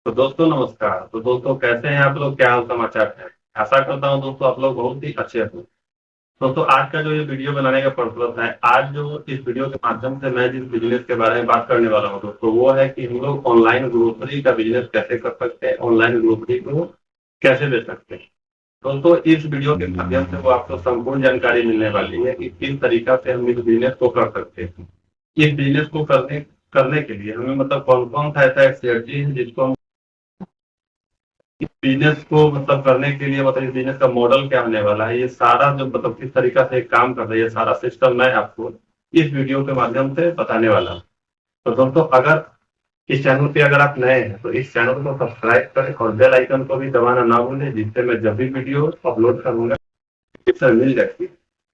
तो दोस्तों नमस्कार। तो दोस्तों कैसे हैं आप लोग, क्या हाल समाचार है। आशा करता हूं दोस्तों आप लोग बहुत ही अच्छे हो। दोस्तों आज का जो ये वीडियो बनाने का पर्पस है, आज जो इस वीडियो के माध्यम से मैं जिस बिजनेस के बारे में बात करने वाला हूं दोस्तों, वो है कि हम लोग ऑनलाइन ग्रोसरी का बिजनेस कैसे कर सकते हैं, ऑनलाइन ग्रोसरी को कैसे बेच सकते हैं। दोस्तों इस वीडियो के माध्यम से वो आपको संपूर्ण जानकारी मिलने वाली है कि किस तरीका से हम इस बिजनेस को कर सकते हैं। इस बिजनेस को करने करने के लिए हमें मतलब कौन कौन सा ऐसा स्ट्रेटजी है जिसको हम इस बिजनेस को मतलब करने के लिए, मतलब इस बिजनेस का मॉडल क्या होने वाला है, ये सारा जो मतलब किस तरीका से काम कर रही है, सारा सिस्टम मैं आपको इस वीडियो के माध्यम से बताने वाला हूँ। तो दोस्तों अगर इस चैनल पे अगर आप नए हैं तो इस चैनल को सब्सक्राइब करें और बेल आइकन को भी दबाना ना भूलें, जिससे मैं जब भी वीडियो अपलोड करूंगा मिल जाएगी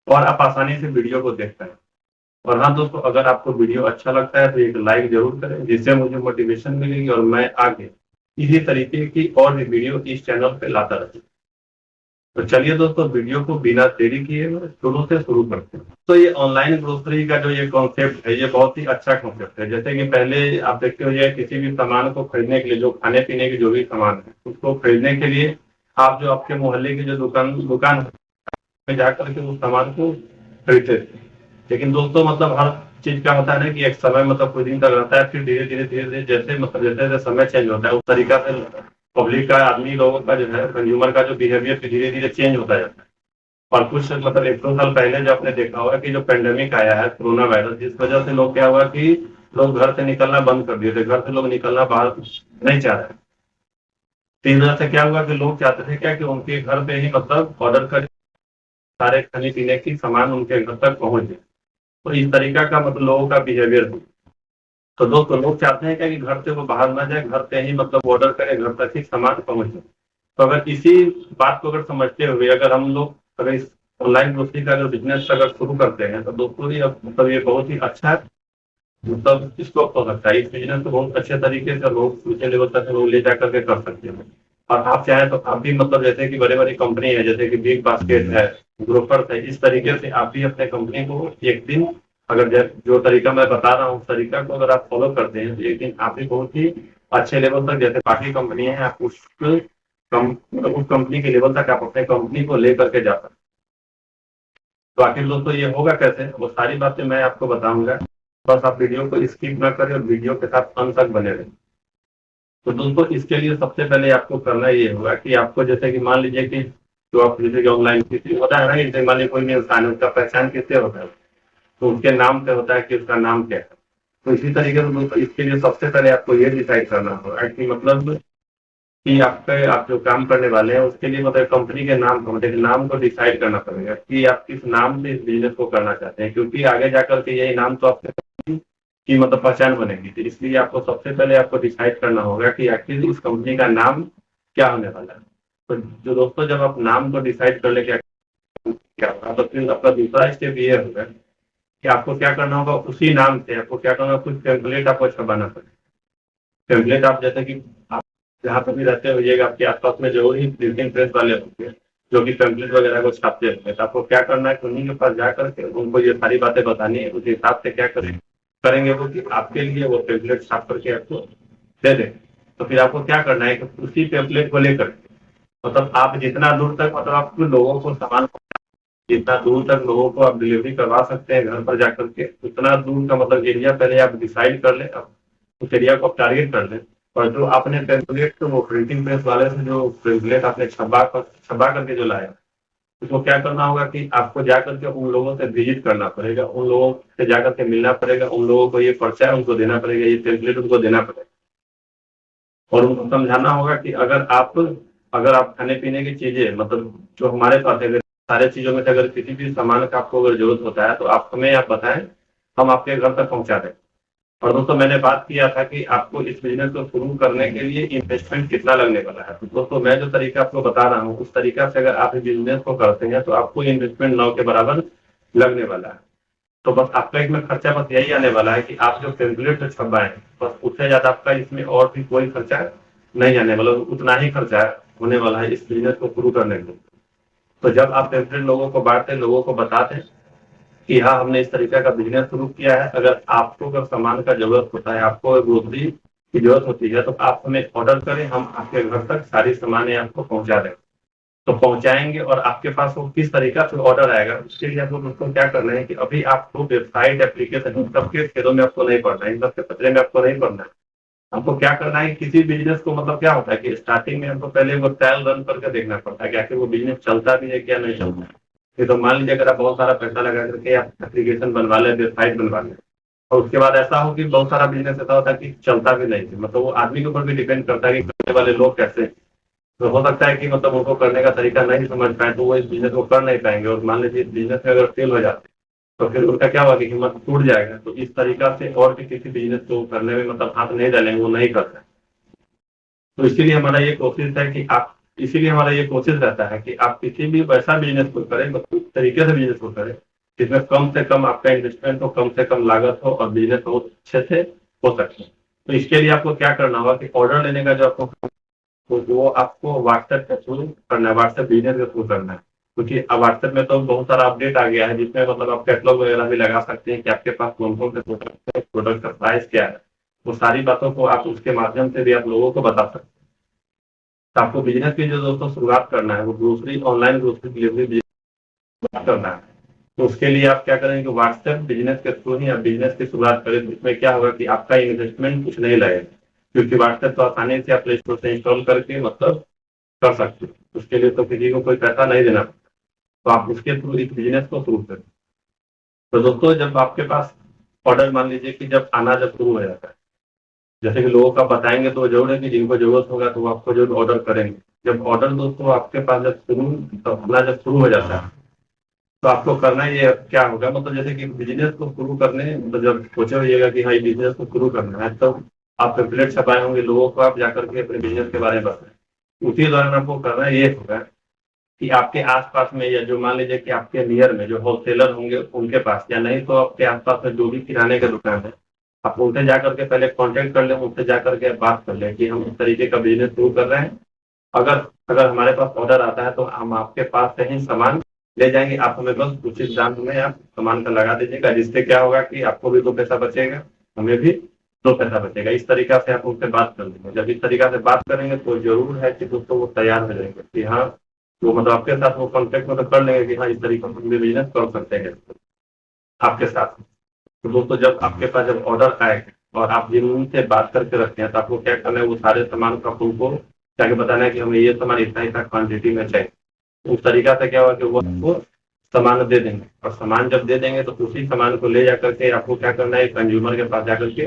और आप आसानी से वीडियो को देख पाए। और हाँ दोस्तों, अगर आपको वीडियो अच्छा लगता है तो एक लाइक जरूर करें, जिससे मुझे मोटिवेशन मिलेगी और मैं आगे इसी तरीके की और भी वीडियो इस चैनल पे लाता रहूँ। तो चलिए दोस्तों, वीडियो को बिना देरी किए हुए शुरू से शुरू करते हैं। तो ये ऑनलाइन ग्रोसरी का जो ये कॉन्सेप्ट है, ये बहुत ही अच्छा कॉन्सेप्ट है। जैसे कि पहले आप देखते हो, ये किसी भी सामान को खरीदने के लिए, जो खाने पीने की जो भी सामान है उसको खरीदने के लिए आप जो आपके मोहल्ले की जो दुकान दुकान में जाकर के उस सामान को खरीदते थे। लेकिन दोस्तों मतलब हर चीज का होता है ना कि एक समय मतलब कुछ दिन तक रहता है, फिर धीरे धीरे जैसे मतलब जैसे जैसे समय चेंज होता है उस तरीका से पब्लिक का, आदमी लोगों का जो है, कंज्यूमर का जो बिहेवियर धीरे धीरे चेंज होता जाता है। और कुछ मतलब एक दो साल पहले जो आपने देखा होगा कि जो पेंडेमिक आया है, कोरोना वायरस, जिस वजह से लोग क्या हुआ कि लोग घर से निकलना बंद कर दिए थे, घर से लोग निकलना बाहर नहीं चाह रहे। तो इस वजह से क्या हुआ कि लोग चाहते थे क्या कि उनके घर पे ही मतलब ऑर्डर कर सारे खाने पीने की सामान उनके घर तक पहुंच जाए। तो इस तरीका का मतलब लोगों का बिहेवियर है। तो दोस्तों लोग चाहते हैं क्या कि घर से वो बाहर ना जाए, घर पे ही मतलब ऑर्डर करे, घर तक ही सामान पहुंच जाए। तो अगर इसी बात को अगर समझते हुए अगर हम लोग अगर इस ऑनलाइन ग्रोसरी का अगर बिजनेस अगर शुरू करते हैं तो दोस्तों ये मतलब ये बहुत ही अच्छा मतलब स्कोप हो सकता है। इस बिजनेस को बहुत अच्छे तरीके से लोग ऊंचे लेवल तक लोग ले जाकर के कर सकते हैं। और आप चाहें तो आप भी मतलब जैसे कि बड़ी बड़ी कंपनी है, जैसे कि बिग बास्केट है, ग्रोफर्स है, इस तरीके से आप भी अपने कंपनी को एक दिन अगर जो तरीका मैं बता रहा हूँ उस तरीका को अगर आप फॉलो करते हैं तो एक दिन आप भी बहुत ही अच्छे लेवल तक, जैसे बाकी कंपनी है, आप उस कंपनी के लेवल तक आप अपने कंपनी को लेकर के जा सकते। तो आखिर दोस्तों ये होगा कैसे, वो सारी बातें मैं आपको बताऊंगा। बस आप वीडियो को स्किप ना करें और वीडियो के साथ अंत तक बने रहें। तो दोस्तों इसके लिए सबसे पहले आपको करना ये होगा कि आपको जैसे कि मान लीजिए कि जो आप जैसे कि ऑनलाइन किसी होता है ना, जैसे मान लीजिए कोई भी इंसान है, उसका पहचान किससे होता है, तो उसके नाम से होता है कि उसका नाम क्या है। तो इसी तरीके से दोस्तों इसके लिए सबसे पहले आपको ये डिसाइड करना होगा कि मतलब कि आपके आप जो काम करने वाले हैं उसके लिए मतलब कंपनी के नाम को मतलब नाम को डिसाइड करना पड़ेगा कि आप किस नाम से इस बिजनेस को करना चाहते हैं, क्योंकि आगे जाकर के यही नाम तो आपके की मतलब पहचान बनेगी। तो इसलिए आपको सबसे पहले आपको डिसाइड करना होगा कि आखिर इस कंपनी का नाम क्या होने वाला है। तो जो दोस्तों जब आप नाम को डिसाइड कर ले क्या क्या होगा, तो फिर आपका दूसरा स्टेप ये होगा कि आपको क्या करना होगा, उसी नाम से आपको क्या करना होगा, कुछ टेम्पलेट आपको छपाना पड़ेगा। टेम्पलेट आप जैसे कि आप जहाँ पर भी रहते होइएगा, आपके आसपास में जो ही प्रिंटिंग प्रेस वाले होंगे जो कि टेम्पलेट वगैरह को छापते होंगे, तो आपको क्या करना है कि उन्हीं के पास जाकर के उनको ये सारी बातें बतानी है। उस हिसाब से क्या करेंगे वो कि आपके लिए वो टेम्पलेट छाप करके आपको दे दें। तो फिर आपको क्या करना है कि उसी टेम्पलेट को लेकर मतलब आप जितना दूर तक मतलब आप लोगों को सामान, जितना दूर तक लोगों को आप डिलीवरी करवा सकते हैं घर पर जाकर के, उतना दूर का मतलब एरिया पहले आप डिसाइड कर लें। अब उस एरिया को आप टारगेट कर लें। और जो आपने पेम्पलेट तो वो प्रिंटिंग प्रेस वाले से जो पेम्पलेट आपने छपा करके जो लाया, उसको क्या करना होगा कि आपको जाकर के उन लोगों से विजिट करना पड़ेगा, उन लोगों से जाकर के मिलना पड़ेगा, उन लोगों को ये पर्चा है उनको देना पड़ेगा, ये टेम्पलेट उनको देना पड़ेगा। और उनको समझाना होगा कि अगर आप खाने पीने की चीजें मतलब जो हमारे पास है, अगर सारे चीजों में से अगर किसी भी सामान का आपको अगर जरूरत होता है तो आप बताएं, हम आपके घर तक पहुंचा दें। और दोस्तों मैंने बात किया था कि आपको इस बिजनेस को शुरू करने के लिए इन्वेस्टमेंट कितना लगने वाला है। तो दोस्तों मैं जो तरीका आपको बता रहा हूँ उस तरीका से अगर आप इस बिजनेस को करते हैं तो आपको इन्वेस्टमेंट 9 के बराबर लगने वाला है। तो बस आपका इसमें खर्चा बस यही आने वाला है कि आप जो टेम्पलेट छपवाएं, बस उससे ज्यादा आपका इसमें और भी कोई खर्चा नहीं आने वाला, उतना ही खर्चा होने वाला है इस बिजनेस को शुरू करने में। तो जब आप टेम्पलेट लोगों को बांटते, लोगों को बताते कि हाँ हमने इस तरीके का बिजनेस शुरू किया है, अगर आपको अगर सामान का जरूरत होता है, आपको ग्रोसरी की जरूरत होती है तो आप हमें ऑर्डर करें, हम आपके घर तक सारी सामानें आपको पहुंचा दें। तो पहुंचाएंगे और आपके पास वो किस तरीका से ऑर्डर आएगा उसके लिए आपको दोस्तों क्या करना है कि अभी आपको वेबसाइट एप्लीकेशन इन सबके खेलों में आपको नहीं पड़ना है, इन सबके पचड़े में आपको नहीं पड़ना है। हमको क्या करना है, किसी बिजनेस को मतलब क्या होता है कि स्टार्टिंग में हमको पहले वो ट्रायल रन करके देखना पड़ता है कि आखिर वो बिजनेस चलता भी है क्या नहीं चलता है। ये तो मान लीजिए अगर आप बहुत सारा पैसा लगा करके आप एप्लीकेशन बनवा लें, वेबसाइट बनवा लें, और उसके बाद ऐसा हो कि बहुत सारा बिजनेस ऐसा होता है कि चलता भी नहीं है, मतलब वो आदमी के ऊपर भी डिपेंड करता है कि करने वाले लोग कैसे हैं। तो हो सकता है कि मतलब उनको करने का तरीका नहीं समझ पाए तो वो इस बिजनेस को कर नहीं पाएंगे, और मान लीजिए बिजनेस में अगर फेल हो जाते हैं तो फिर उनका क्या होगा कि हिम्मत टूट जाएगा। तो इस तरीका से और भी किसी बिजनेस को करने में मतलब हाथ नहीं डालेंगे, वो नहीं करते। तो इसीलिए हमारा ये कोशिश है कि आप इसीलिए हमारा ये कोशिश रहता है कि आप किसी भी वैसा बिजनेस को करें, मतलब इस तरीके से बिजनेस को करें जिसमें कम से कम आपका इन्वेस्टमेंट हो, कम से कम लागत हो और बिजनेस बहुत अच्छे से हो सके। तो इसके लिए आपको क्या करना होगा कि ऑर्डर लेने का जो आपको तो वो आपको व्हाट्सएप के थ्रू करना है, व्हाट्सएप बिजनेस के थ्रू करना है। क्योंकि अब व्हाट्सएप में तो बहुत सारा अपडेट आ गया है जिसमें मतलब आप कैटलॉग वगैरह भी लगा सकते हैं कि आपके पास कौन कौन से प्रोडक्ट है, प्रोडक्ट का प्राइस क्या है। वो सारी बातों को आप उसके माध्यम से भी आप लोगों को बता सकते हैं। तो आपको बिजनेस की जो दोस्तों शुरुआत करना है वो ग्रोसरी, ऑनलाइन ग्रोसरी डिलीवरी करना है। तो उसके लिए आप क्या करेंगे कि व्हाट्सएप बिजनेस के थ्रू ही आप बिजनेस की शुरुआत करें। तो इसमें क्या होगा कि आपका इन्वेस्टमेंट कुछ नहीं लगेगा, क्योंकि व्हाट्सएप तो आसानी से आप प्ले स्टोर से इंस्टॉल करके मतलब कर सकते हैं। उसके लिए तो किसी को कोई पैसा नहीं देना पड़ता। तो आप उसके थ्रू इस बिजनेस को शुरू करें। तो दोस्तों जब आपके पास ऑर्डर मान लीजिए कि जब आना जब शुरू हो जाता है, जैसे कि लोगों का बताएंगे तो जरूर है कि जिनको जरूरत होगा तो वो आपको जरूर ऑर्डर करेंगे। जब ऑर्डर दोस्तों आपके पास जब शुरू तो आना जब शुरू हो जाता है तो आपको करना ये क्या होगा, मतलब जैसे कि बिजनेस को शुरू करने मतलब जब सोचे होइएगा कि हाँ ये बिजनेस को शुरू करना है तो आप पेम्पलेट छपाए होंगे, लोगों को आप जाकर के अपने बिजनेस के बारे में बताएं। उसी दौरान आपको करना ये होगा कि आपके आसपास में या जो मान लीजिए कि आपके नियर में जो होलसेलर होंगे उनके पास, या नहीं तो आपके आसपास में जो भी किराने का दुकान है आप उनसे जाकर के पहले कांटेक्ट कर लें, उनसे जाकर के बात कर लें कि हम इस तरीके का बिजनेस शुरू कर रहे हैं। अगर अगर हमारे पास ऑर्डर आता है तो हम आपके पास से ही सामान ले जाएंगे, आप हमें बस उचित दाम में आप सामान का लगा दीजिएगा, जिससे क्या होगा कि आपको भी दो पैसा बचेगा, हमें भी दो पैसा बचेगा। इस तरीका से आप उनसे बात कर लेंगे। जब इस तरीका से बात करेंगे तो जरूर है कि दोस्तों वो तैयार हो जाएंगे कि हाँ वो मतलब आपके साथ वो कॉन्टेक्ट मतलब कर लेंगे कि हाँ इस तरीके से बिजनेस कर सकते हैं आपके साथ। तो दोस्तों जब आपके पास जब ऑर्डर आए और आप जिनसे बात करके रखते हैं तो आपको क्या करना है, वो सारे सामान को उनको जाके बताना है कि हमें ये सामान इतना इतना क्वांटिटी में चाहिए। उस तरीका से क्या होगा कि वो आपको सामान दे देंगे, और सामान जब दे देंगे तो उसी सामान को ले जाकर के आपको क्या करना है, कंज्यूमर के पास जाकर के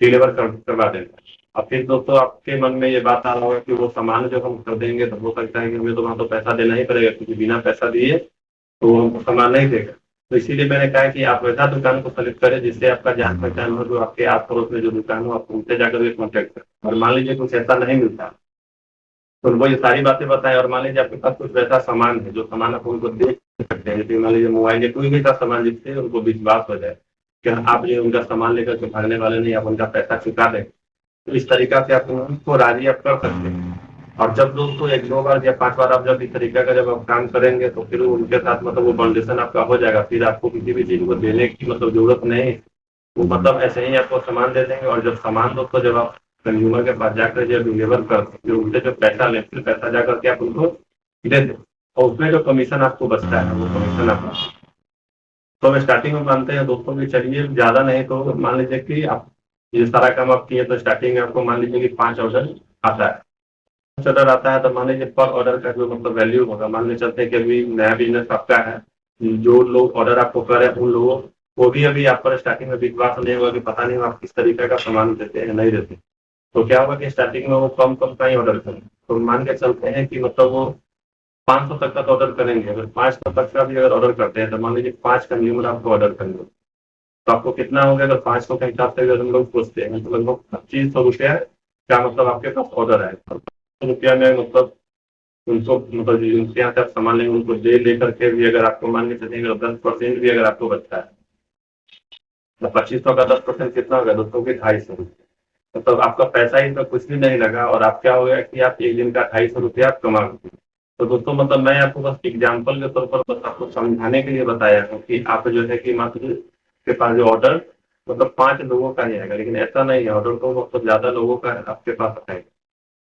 डिलीवर करवा देना। और फिर दोस्तों आपके मन में ये बात आ रहा होगा कि वो सामान जब हम कर देंगे तो हो सकता है कि हमें तो वहाँ तो पैसा देना ही पड़ेगा, क्योंकि बिना पैसा दिए तो वो हमको सामान नहीं देगा। तो इसीलिए मैंने कहा कि आप वैसा दुकान को सेलेक्ट करें जिससे आपका जान पहचान हो, जो आपके आस पड़ोस में जो दुकान हो आप उनसे जाकर के कॉन्टेक्ट करें। और मान लीजिए कुछ ऐसा नहीं मिलता तो उनको ये सारी बातें बताएं। और मान लीजिए आपके पास कुछ वैसा सामान है जो सामान आप उनको दे सकते हैं, जैसे मान लीजिए मोबाइल या कोई भी ऐसा सामान जिससे उनको विश्वास हो जाए कि आप जो उनका सामान लेकर के भागने वाले नहीं, आप उनका पैसा चुका दें। तो इस तरीका से आप उनको राजी आप कर सकते हैं। और जब दोस्तों एक दो बार या पांच बार आप जब इस तरीके का जब आप काम करेंगे तो फिर उनके साथ मतलब वो फाउंडेशन आपका हो जाएगा, फिर आपको किसी भी चीज को देने की मतलब जरूरत नहीं। वो मतलब ऐसे ही आपको सामान दे देंगे, और जब सामान दोस्तों जब आप कंज्यूमर के पास जाकर जब डिलीवर कर फिर उनसे जो पैसा लें फिर पैसा जाकर के आप उनको दे दें, और उसमें जो कमीशन आपको बचता है वो कमीशन आपको। तो हम स्टार्टिंग में मानते हैं दोस्तों की चलिए ज्यादा नहीं तो मान लीजिए कि आप ये सारा काम आप किए तो स्टार्टिंग में आपको मान लीजिए कि 5 ऑर्डर आता है। 5 ऑर्डर आता है तो मान लीजिए पर ऑर्डर का जो मतलब वैल्यू होगा, मान लीजिए चलते हैं कि अभी नया बिजनेस आपका है, जो लोग ऑर्डर आपको कर रहे हैं उन लोगों को भी अभी आप पर स्टार्टिंग में विश्वास नहीं होगा कि पता नहीं आप किस तरीके का सामान देते हैं नहीं देते। तो क्या होगा कि स्टार्टिंग में वो कम कम का ही ऑर्डर करें। तो मान के चलते हैं कि मतलब वो 500 तक का तो ऑर्डर करेंगे, अगर 500 तक का भी अगर ऑर्डर करते हैं तो मान लीजिए 5 कंज्यूमर आपको ऑर्डर करेंगे तो आपको कितना हो गया, अगर 500 के हिसाब से अगर हम लोग सोचते हैं तो लगभग 2500 रुपया क्या मतलब आपके पास ऑर्डर है। और 2500 रुपया में मतलब उनको मतलब जिनके यहाँ से आप सामान लेंगे उनको दे लेकर के भी अगर आपको मान के चलेंगे 10% भी अगर आपको बचता है तो 2500 का 10% कितना होगा दोस्तों की 250 रुपये। मतलब आपका पैसा ही तो कुछ भी नहीं लगा और आप क्या हो गया कि आप एक दिन का 250 रुपया आप कमा सकते। तो दोस्तों मतलब मैं आपको बस एग्जाम्पल के तौर पर बस आपको समझाने के लिए बताया हूँ कि आप जो है कि मात्र के पास जो ऑर्डर मतलब 5 लोगों का ही आएगा, लेकिन ऐसा नहीं है, ऑर्डर तो मतलब ज़्यादा लोगों का आपके पास आएगा।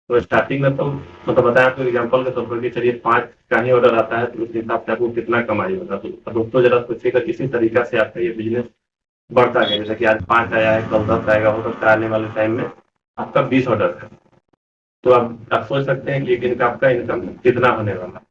तो स्टार्टिंग में तो मतलब बताएं आपको एग्जाम्पल के तौर पर कि चलिए 5 का ही ऑर्डर आता है, तो उस हिसाब से आपको कितना कमाई होगा। तो दोस्तों जरा सोचिएगा इसी तरीका से आपका ये बिजनेस बढ़ता गया, जैसे कि आज 5 आया है, कल 10 आएगा, हो सकता है आने वाले टाइम में आपका 20 ऑर्डर है। तो आप सोच सकते हैं कि एक दिन का आपका इनकम कितना होने वाला है।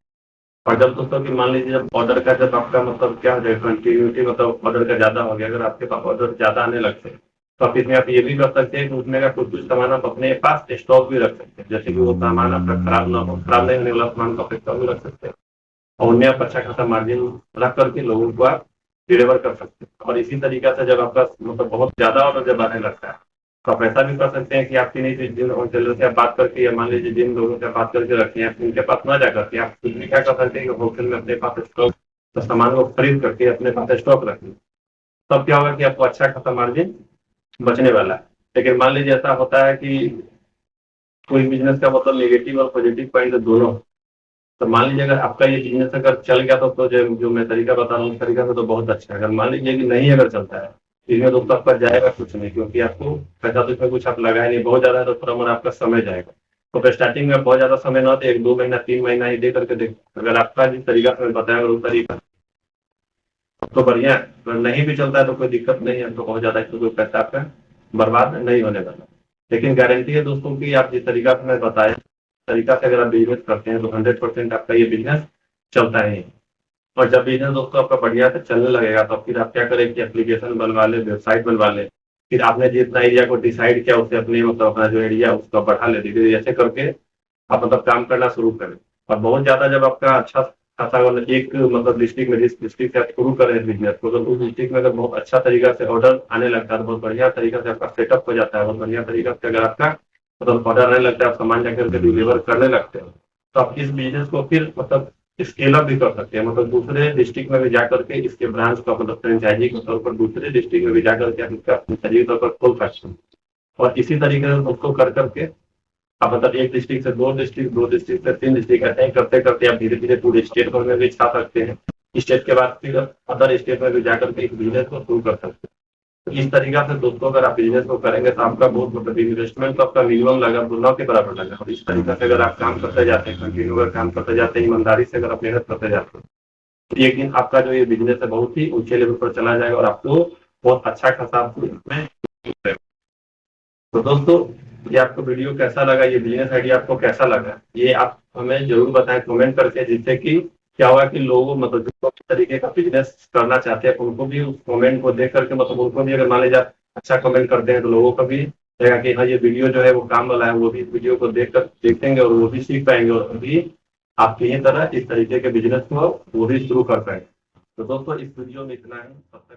और जब दोस्तों कि मान लीजिए जब ऑर्डर का जब आपका मतलब क्या हो जाएगा कंटिन्यूटी, मतलब ऑर्डर का ज़्यादा हो गया, अगर आपके पास ऑर्डर ज़्यादा आने लगते हैं तो आप इसमें आप ये भी कर सकते हैं कि उसमें का कुछ कुछ सामान आप अपने पास स्टॉक भी रख सकते हैं, जैसे कि वो सामान आपका खराब ना हो, खराब नहीं होने वाला सामान का आप स्टॉक भी रख सकते हैं और उनमें आप अच्छा खासा मार्जिन रख करके लोगों को आप डिलीवर कर सकते हैं। और इसी तरीका से जब आपका मतलब बहुत ज़्यादा ऑर्डर जब आने लगता है तो आप ऐसा भी कर सकते हैं कि आपकी नहीं जिन होलसेलर से आप बात करके, या मान लीजिए जिन लोगों से आप बात करके रखे हैं उनके पास ना जा करके आप खुद भी क्या कर सकते हैं कि होलसेल में अपने पास स्टॉक, तो सामान को खरीद करके अपने पास स्टॉक रखें। तब क्या होगा कि आपको अच्छा खासा मार्जिन बचने वाला है। लेकिन मान लीजिए ऐसा होता है कि कोई बिजनेस का मतलब नेगेटिव और पॉजिटिव पॉइंट दोनों। तो मान लीजिए अगर आपका ये बिजनेस अगर चल गया तो जो मैं तरीका बता रहा हूँ उस तरीका से तो बहुत अच्छा है। अगर मान लीजिए कि नहीं अगर चलता है तो इसमें तो तब पर जाएगा कुछ नहीं, क्योंकि आपको पैसा तो इसमें कुछ आप लगाए नहीं, बहुत ज़्यादा है तो थोड़ा मोड़ा आपका समय जाएगा। तो फिर स्टार्टिंग में बहुत ज़्यादा समय ना हो, 1-2 महीना 3 महीना ही दे करके देख, अगर आपका जिस तरीका से मैं बताया अगर उस तरीका तो बढ़िया है। अगर नहीं भी चलता है तो कोई दिक्कत नहीं है, तो बहुत ज़्यादा इसमें कोई पैसा आपका बर्बाद नहीं होने वाला। लेकिन गारंटी है दोस्तों की आप जिस तरीका से मैं बताया तरीका से अगर आप बिजनेस करते हैं तो 100% आपका ये बिजनेस चलता है। और जब बिजनेस दोस्तों आपका बढ़िया से चलने लगेगा तो फिर आप क्या करें कि एप्लीकेशन बनवा लें, वेबसाइट बनवा लें। फिर आपने जितना एरिया को डिसाइड किया उससे अपने मतलब अपना जो एरिया उसको बढ़ा ले, धीरे ऐसे करके आप मतलब काम करना शुरू करें। और बहुत ज़्यादा जब आपका अच्छा खासा मतलब एक मतलब डिस्ट्रिक्ट में, जिस डिस्ट्रिक्ट से आप शुरू करें बिजनेस को, तो उस डिस्ट्रिक्ट में अगर बहुत अच्छा तरीका से ऑर्डर आने लगता है, तो बहुत बढ़िया तरीका से आपका सेटअप हो जाता है, बहुत बढ़िया तरीका से अगर आपका मतलब ऑर्डर आने लगता है, आप सामान जाकर के डिलीवर करने लगते हैं, तो आप इस बिजनेस को फिर मतलब स्केल अप भी कर सकते हैं। मतलब दूसरे डिस्ट्रिक्ट में भी जाकर के इसके ब्रांच का मतलब फ्रेंचाइजी के तौर पर दूसरे डिस्ट्रिक्ट में भी जाकर के आप इसका फ्रेंचाइजी के तौर पर खोल सकते हैं। और इसी तरीके से उसको कर करके आप मतलब एक डिस्ट्रिक्ट से दो डिस्ट्रिक्ट, दो डिस्ट्रिक्ट से 3 डिस्ट्रिक्ट, ऐसे ही करते करते आप धीरे धीरे पूरे स्टेट भर में भी छा सकते हैं। स्टेट के बाद फिर अदर स्टेट में भी जाकर के इस बिजनेस को शुरू कर सकते हैं। तो इस तरीका से दोस्तों अगर आप बिजनेस को करेंगे तो आपका बहुत मतलब इन्वेस्टमेंट तो आपका मिनिमम लगा 2 लाख के बराबर लगा। और इस तरीका से अगर आप काम करते जाते हैं, कंटिन्यू अगर काम करते जाते हैं, ईमानदारी से अगर आप मेहनत करते जाते हैं, तो एक दिन आपका जो ये बिजनेस है बहुत ही ऊंचे लेवल पर चला जाएगा और आपको बहुत अच्छा खासा आपको इसमें। तो दोस्तों ये आपको वीडियो कैसा लगा, ये बिजनेस आइडिया आपको कैसा लगा, ये आप हमें जरूर बताएं कमेंट करके, जिससे कि क्या होगा कि लोगों मतलब जो तरीके का बिजनेस करना चाहते हैं उनको भी उस कमेंट को देख करके मतलब उनको भी अगर मान लीजिए आप अच्छा कमेंट करते हैं तो लोगों को भी लगेगा कि हाँ ये वीडियो जो है वो काम वाला है, वो भी इस वीडियो को देख कर देखेंगे और वो भी सीख पाएंगे और भी आपकी ही तरह इस तरीके के बिजनेस को वो भी शुरू कर पाएंगे। तो दोस्तों इस वीडियो में इतना है।